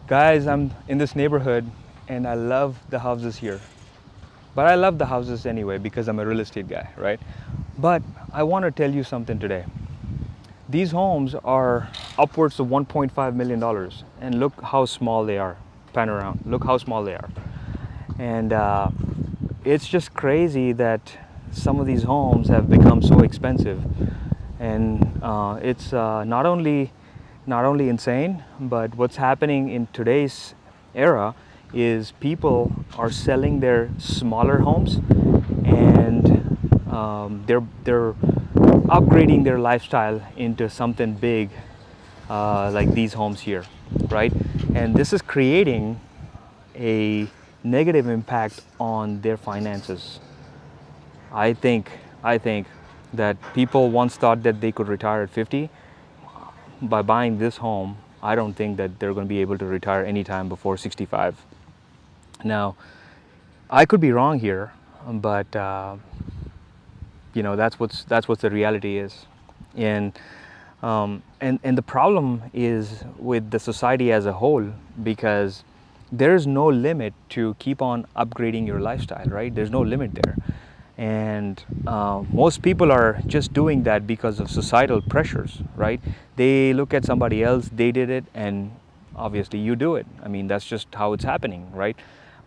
Guys, I'm in this neighborhood and I love the houses here. But I love the houses anyway because I'm a real estate guy, right? But I want to tell you something today. These homes are upwards of $1.5 million, and look how small they are. Pan around, look how small they are. And it's just crazy that some of these homes have become so expensive. And it's not only insane, but what's happening in today's era is people are selling their smaller homes, and they're upgrading their lifestyle into something big, like these homes here, right? And this is creating a negative impact on their finances. I think I think that people once thought that they could retire at 50. By buying this home, I don't think that they're going to be able to retire anytime before 65. Now, I could be wrong here, but that's what the reality is. And the problem is with the society as a whole, because there's no limit to keep on upgrading your lifestyle, right? There's no limit there. And most people are just doing that because of societal pressures, right? They look at somebody else, they did it, and obviously you do it. I mean, that's just how it's happening, right?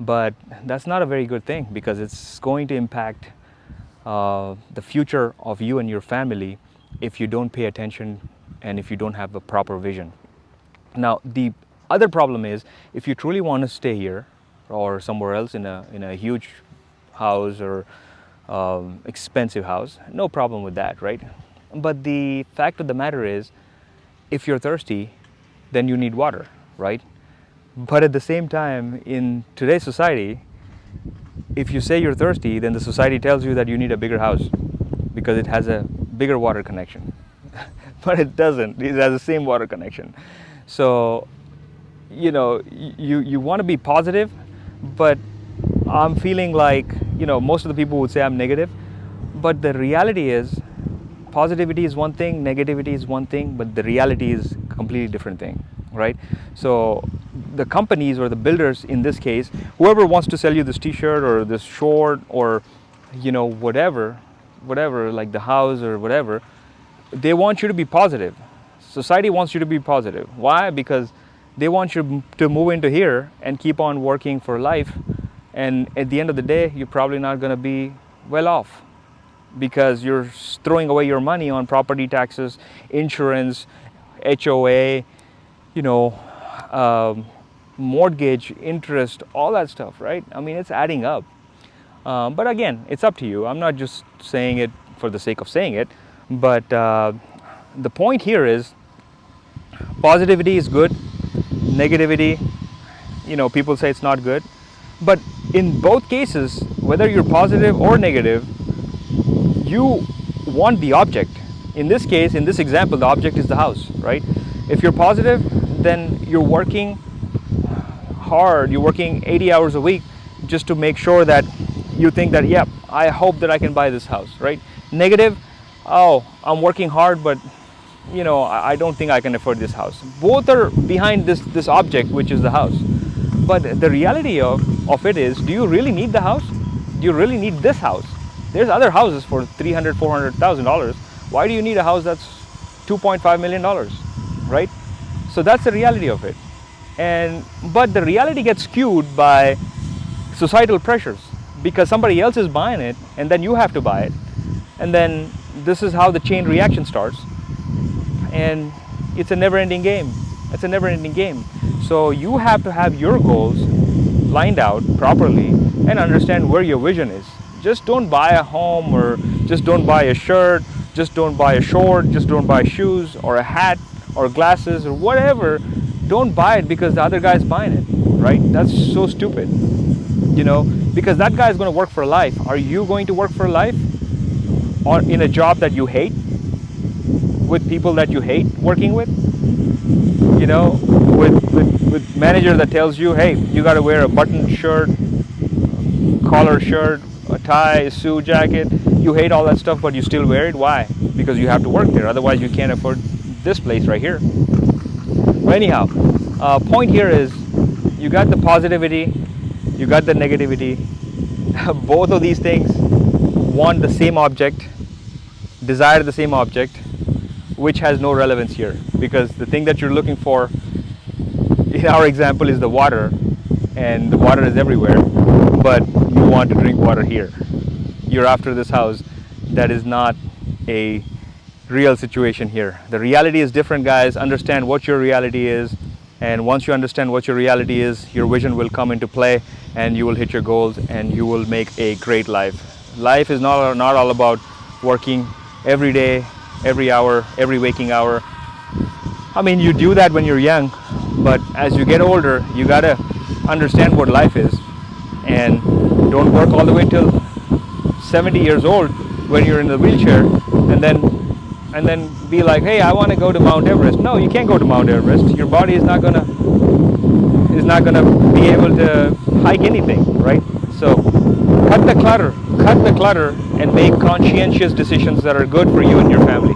But that's not a very good thing, because it's going to impact the future of you and your family if you don't pay attention and if you don't have a proper vision. Now, the other problem is, if you truly want to stay here or somewhere else in a huge house or expensive house, no problem with that, right? But the fact of the matter is, if you're thirsty, then you need water, right? But at the same time, in today's society, if you say you're thirsty, then the society tells you that you need a bigger house because it has a bigger water connection. But it doesn't. It has the same water connection. So, you want to be positive, but I'm feeling like, most of the people would say I'm negative. But the reality is, positivity is one thing, negativity is one thing, but the reality is a completely different thing, right? So the companies or the builders in this case, whoever wants to sell you this t-shirt or this short or whatever, like the house or whatever, they want you to be positive. Society wants you to be positive. Why? Because they want you to move into here and keep on working for life, and at the end of the day you're probably not going to be well off, because you're throwing away your money on property taxes, insurance, HOA, mortgage, interest, all that stuff, right? I mean, it's adding up. But again, it's up to you. I'm not just saying it for the sake of saying it, but the point here is, positivity is good, negativity, people say it's not good. But in both cases, whether you're positive or negative, you want the object. In this case, in this example, the object is the house, right? If you're positive, then you're working hard, you're working 80 hours a week just to make sure that you think that, yeah, I hope that I can buy this house, right? Negative, oh, I'm working hard, but I don't think I can afford this house. Both are behind this object, which is the house. But the reality of it is, do you really need the house? Do you really need this house? There's other houses for $300,000, $400,000. Why do you need a house that's $2.5 million, right? So that's the reality of it. But the reality gets skewed by societal pressures, because somebody else is buying it and then you have to buy it. And then this is how the chain reaction starts. And it's a never-ending game. It's a never-ending game. So you have to have your goals lined out properly and understand where your vision is. Just don't buy a home, or just don't buy a shirt, just don't buy a short, just don't buy shoes or a hat or glasses or whatever. Don't buy it because the other guy's buying it, right? That's so stupid, because that guy's going to work for life. Are you going to work for life or in a job that you hate, with people that you hate working with? With manager that tells you, hey, you got to wear a button shirt, collar shirt, a tie, a suit jacket. You hate all that stuff, but you still wear it. Why? Because you have to work there. Otherwise, you can't afford this place right here. But anyhow, point here is, You got the positivity, you got the negativity. Both of these things want the same object, desire the same object, which has no relevance here, because the thing that you're looking for in our example is the water, and the water is everywhere, but you want to drink water here. You're after this house. That is not a real situation here. The reality is different, guys. Understand what your reality is, and once you understand what your reality is, your vision will come into play, and you will hit your goals, and you will make a great life. Life is not all about working every day, every hour, every waking hour. I mean, you do that when you're young, but as you get older, you gotta understand what life is, and don't work all the way till 70 years old when you're in the wheelchair, and then be like, hey, I want to go to Mount Everest. No, you can't go to Mount Everest. Your body is not gonna be able to hike anything, right? So cut the clutter, and make conscientious decisions that are good for you and your family.